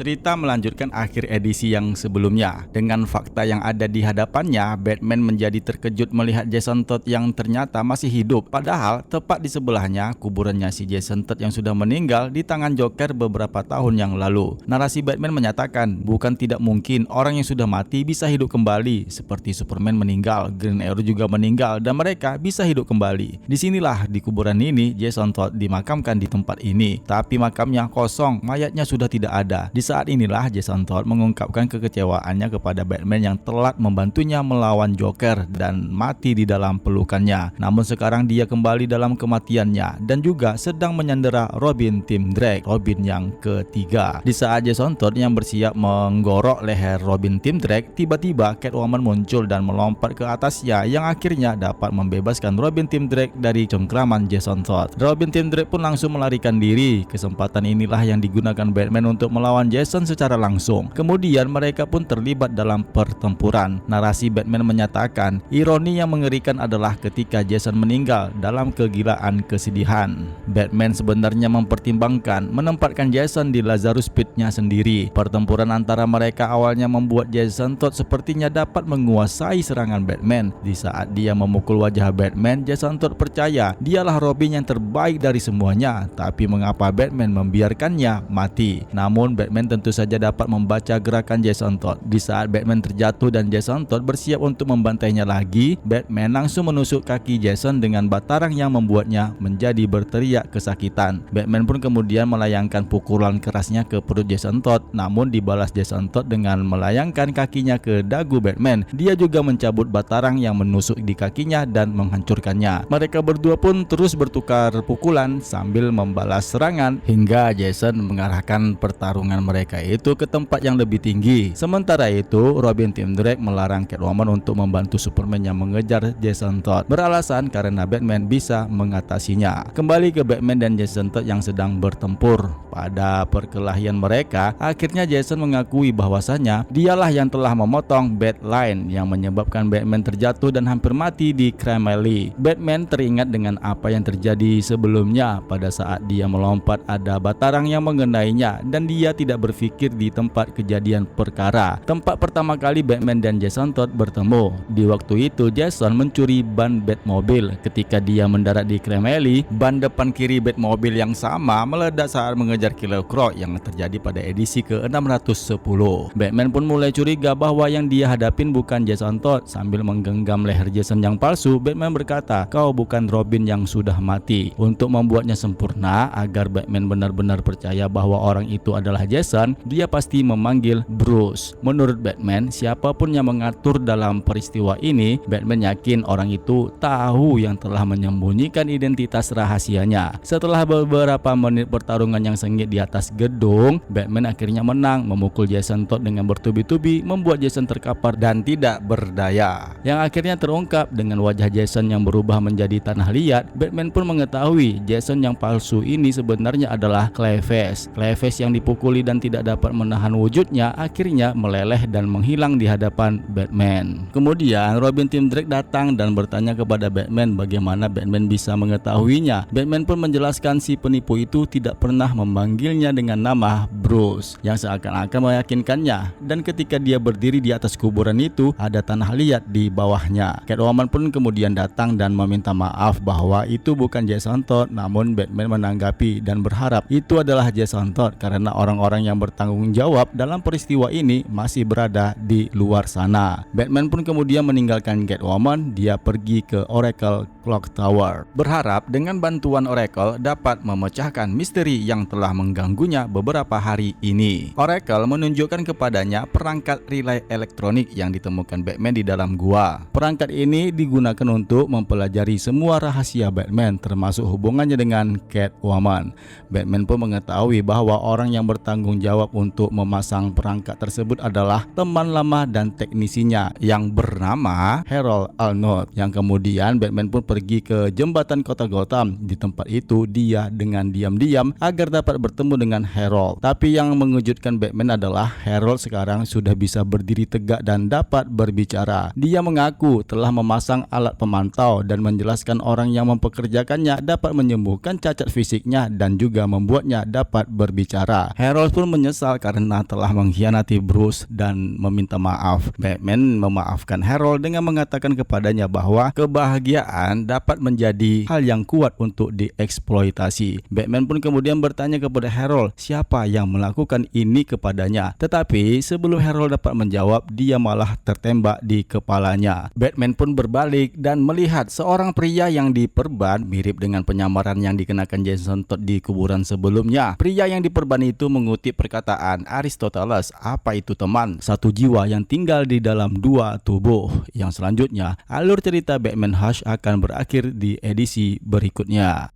Cerita melanjutkan akhir edisi yang sebelumnya. Dengan fakta yang ada di hadapannya, Batman menjadi terkejut melihat Jason Todd yang ternyata masih hidup. Padahal tepat di sebelahnya kuburannya si Jason Todd yang sudah meninggal di tangan Joker beberapa tahun yang lalu. Narasi Batman menyatakan bukan tidak mungkin orang yang sudah mati bisa hidup kembali, seperti Superman meninggal, Green Arrow juga meninggal, dan mereka bisa hidup kembali. Disinilah di kuburan ini Jason Todd dimakamkan di tempat ini, tapi makamnya kosong, mayatnya sudah tidak ada. Di saat inilah Jason Todd mengungkapkan kekecewaannya kepada Batman yang telat membantunya melawan Joker dan mati di dalam pelukannya. Namun sekarang dia kembali dalam kematiannya dan juga sedang menyandera Robin Tim Drake, Robin yang ketiga. Di saat Jason Todd yang bersiap menggorok leher Robin Tim Drake, tiba-tiba Catwoman muncul dan melompat ke atasnya yang akhirnya dapat membebaskan Robin Tim Drake dari cengkraman Jason Todd. Robin Tim Drake pun langsung melarikan diri. Kesempatan inilah yang digunakan Batman untuk melawan Jason secara langsung. Kemudian mereka pun terlibat dalam pertempuran. Narasi Batman menyatakan, ironi yang mengerikan adalah ketika Jason meninggal dalam kegilaan kesedihan. Batman sebenarnya mempertimbangkan menempatkan Jason di Lazarus Pit-nya sendiri. Pertempuran antara mereka awalnya membuat Jason Todd sepertinya dapat menguasai serangan Batman. Di saat dia memukul wajah Batman, Jason Todd percaya dialah Robin yang terbaik dari semuanya. Tapi mengapa Batman membiarkannya mati? Namun Batman tentu saja dapat membaca gerakan Jason Todd. Di saat Batman terjatuh dan Jason Todd bersiap untuk membantainya lagi, Batman langsung menusuk kaki Jason dengan batarang yang membuatnya menjadi berteriak kesakitan. Batman pun kemudian melayangkan pukulan kerasnya ke perut Jason Todd, namun dibalas Jason Todd dengan melayangkan kakinya ke dagu Batman. Dia juga mencabut batarang yang menusuk di kakinya dan menghancurkannya. Mereka berdua pun terus bertukar pukulan sambil membalas serangan hingga Jason mengarahkan pertarungan mereka itu ke tempat yang lebih tinggi. Sementara itu, Robin Tim Drake melarang Catwoman untuk membantu Superman yang mengejar Jason Todd, beralasan karena Batman bisa mengatasinya. Kembali ke Batman dan Jason Todd yang sedang bertempur. Pada perkelahian mereka, akhirnya Jason mengakui bahwasanya dialah yang telah memotong Batline yang menyebabkan Batman terjatuh dan hampir mati di Crime Alley. Batman teringat dengan apa yang terjadi sebelumnya. Pada saat dia melompat, ada batarang yang mengenainya dan dia tidak berpikir di tempat kejadian perkara. Tempat pertama kali Batman dan Jason Todd bertemu. Di waktu itu Jason mencuri ban Batmobile. Ketika dia mendarat di Crime Alley, ban depan kiri Batmobile yang sama meledak saat mengejar Killer Croc yang terjadi pada edisi ke-610. Batman pun mulai curiga bahwa yang dia hadapin bukan Jason Todd. Sambil menggenggam leher Jason yang palsu, Batman berkata, "Kau bukan Robin yang sudah mati." Untuk membuatnya sempurna agar Batman benar-benar percaya bahwa orang itu adalah Jason, dia pasti memanggil Bruce. Menurut Batman, siapapun yang mengatur dalam peristiwa ini, Batman yakin orang itu tahu yang telah menyembunyikan identitas rahasianya. Setelah beberapa menit pertarungan yang sengit di atas gedung, Batman akhirnya menang, memukul Jason Todd dengan bertubi-tubi, membuat Jason terkapar dan tidak berdaya. Yang akhirnya terungkap dengan wajah Jason yang berubah menjadi tanah liat. Batman pun mengetahui Jason yang palsu ini sebenarnya adalah Clayface. Clayface yang dipukuli dan tidak dapat menahan wujudnya akhirnya meleleh dan menghilang di hadapan Batman. Kemudian Robin Tim Drake datang dan bertanya kepada Batman bagaimana Batman bisa mengetahuinya. Batman pun menjelaskan si penipu itu tidak pernah memanggilnya dengan nama Bruce, yang seakan-akan meyakinkannya. Dan ketika dia berdiri di atas kuburan itu, ada tanah liat di bawahnya. Catwoman pun kemudian datang dan meminta maaf bahwa itu bukan Jason Todd, namun Batman menanggapi dan berharap itu adalah Jason Todd karena orang-orang yang bertanggung jawab dalam peristiwa ini masih berada di luar sana. Batman pun kemudian meninggalkan Catwoman. Dia pergi ke Oracle Clock Tower, berharap dengan bantuan Oracle dapat memecahkan misteri yang telah mengganggunya beberapa hari ini. Oracle menunjukkan kepadanya perangkat relay elektronik yang ditemukan Batman di dalam gua. Perangkat ini digunakan untuk mempelajari semua rahasia Batman, termasuk hubungannya dengan Catwoman. Batman pun mengetahui bahwa orang yang bertanggung jawab untuk memasang perangkat tersebut adalah teman lama dan teknisinya yang bernama Harold Alnott. Yang kemudian Batman pun pergi ke jembatan kota Gotham. Di tempat itu dia dengan diam-diam agar dapat bertemu dengan Harold. Tapi yang mengejutkan Batman adalah Harold sekarang sudah bisa berdiri tegak dan dapat berbicara. Dia mengaku telah memasang alat pemantau dan menjelaskan orang yang mempekerjakannya dapat menyembuhkan cacat fisiknya dan juga membuatnya dapat berbicara. Harold pun menyesal karena telah mengkhianati Bruce dan meminta maaf. Batman memaafkan Harold dengan mengatakan kepadanya bahwa kebahagiaan dapat menjadi hal yang kuat untuk dieksploitasi. Batman pun kemudian bertanya kepada Harold siapa yang melakukan ini kepadanya. Tetapi sebelum Harold dapat menjawab, dia malah tertembak di kepalanya. Batman pun berbalik dan melihat seorang pria yang diperban mirip dengan penyamaran yang dikenakan Jason Todd di kuburan sebelumnya. Pria yang diperban itu mengutip perkataan Aristoteles, apa itu teman? Satu jiwa yang tinggal di dalam dua tubuh. Yang selanjutnya, alur cerita Batman Hush akan berakhir di edisi berikutnya.